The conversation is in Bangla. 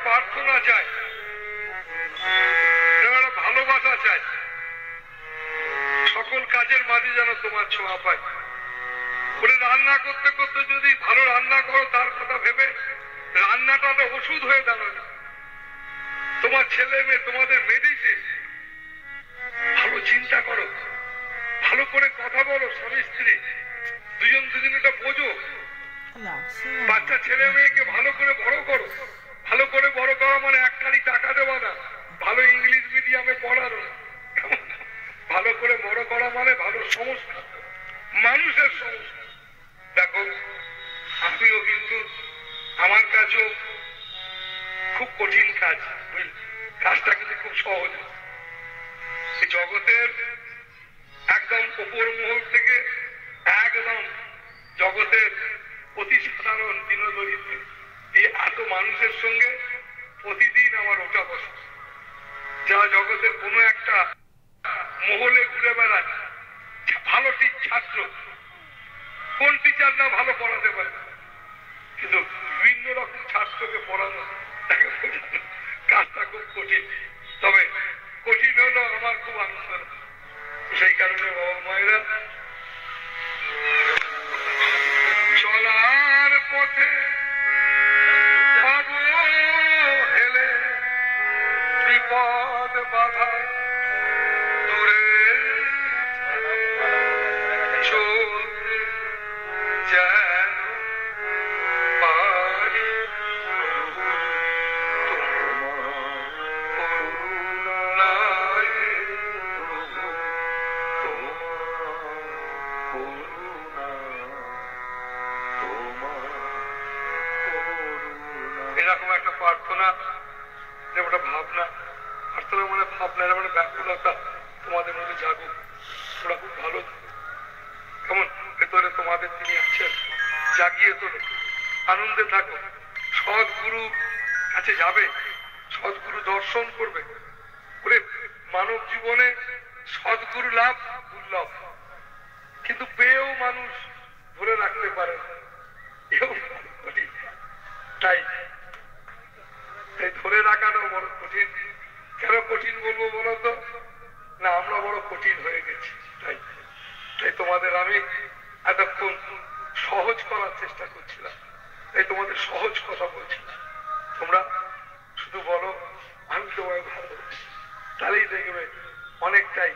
প্রার্থনা চাই, ভালোবাসা চাই, সকল কাজের মাঝে যেন তোমার ছোঁয়া পাই। বলে রান্না করতে করতে যদি ভালো রান্না করো তার কথা ভেবে রান্নাটা তো ওষুধ হয়ে দাঁড়াবে। তোমার ছেলে মেয়ে তোমাদের মেডিসিন। ভালো চিন্তা করো, ভালো করে কথা বলো, স্বামী স্ত্রী দুজন দুজনটা বোঝো। বাচ্চা ছেলে মেয়েকে ভালো করে বড় করো। ভালো করে বড় করা মানে একটারই টাকা দেওয়া না, ভালো ইংলিশ মিডিয়ামে পড়ানো। ভালো করে বড় করা মানে ভালো সংস্কার, মানুষের সংস্কার। দেখো আমিও কিন্তু আমার কাছেও খুব কঠিন কাজ, কাজটা কিন্তু খুব সহজ। জগতের একদম উপর মহল থেকে একদম জগতের অতি সাধারণ দিনদরিদ্র এই এত মানুষের সঙ্গে প্রতিদিন আমার ওঠা বসা। যারা জগতের কোনো একটা মহলে ঘুরে বেড়ায়, ভালো ছাত্র, কোন টিচার না ভালো পড়াতে পারে, কিন্তু বিভিন্ন রকম ছাত্রকে পড়ানো তাকে বোঝানো কাজটা খুব কঠিন। তবে কঠিন হলো আমার খুব আনন্দ। সেই কারণে বাবা মায়েরা চলার পথে হেলে বিপদ বাধা দূরে চলতে যেন পারি এরকম একটা প্রার্থনা, ওটা ভাবনা। প্রার্থনা মানে ভাবনা, এটা মানে ব্যাকুলতা তোমাদের মধ্যে জাগুক। ওরা খুব ভালো, কেমন ভেতরে তোমাদের তিনি আছেন, জাগিয়ে তোলো, আনন্দে থাকো। সদ্গুরু কাছে যাবে, সদ্গুরু দর্শন করবে। ওরে মানব জীবনে সদ্গুরু লাভ দুর্লভ, কিন্তু পেয়েও মানুষ ধরে রাখতে পারে না। তাই ধরে রাখাটাও বড় কঠিন। কেন কঠিন বলবো বলো তো? না, আমরা বড় কঠিন হয়ে গেছি। তাই তাই তোমাদের আমি এতক্ষণ সহজ করার চেষ্টা করছিলাম, তাই তোমাদের সহজ কথা বলছিলাম। তোমরা শুধু বলো আমি তোমায় ভালোবাসি, তাহলেই দেখবে অনেকটাই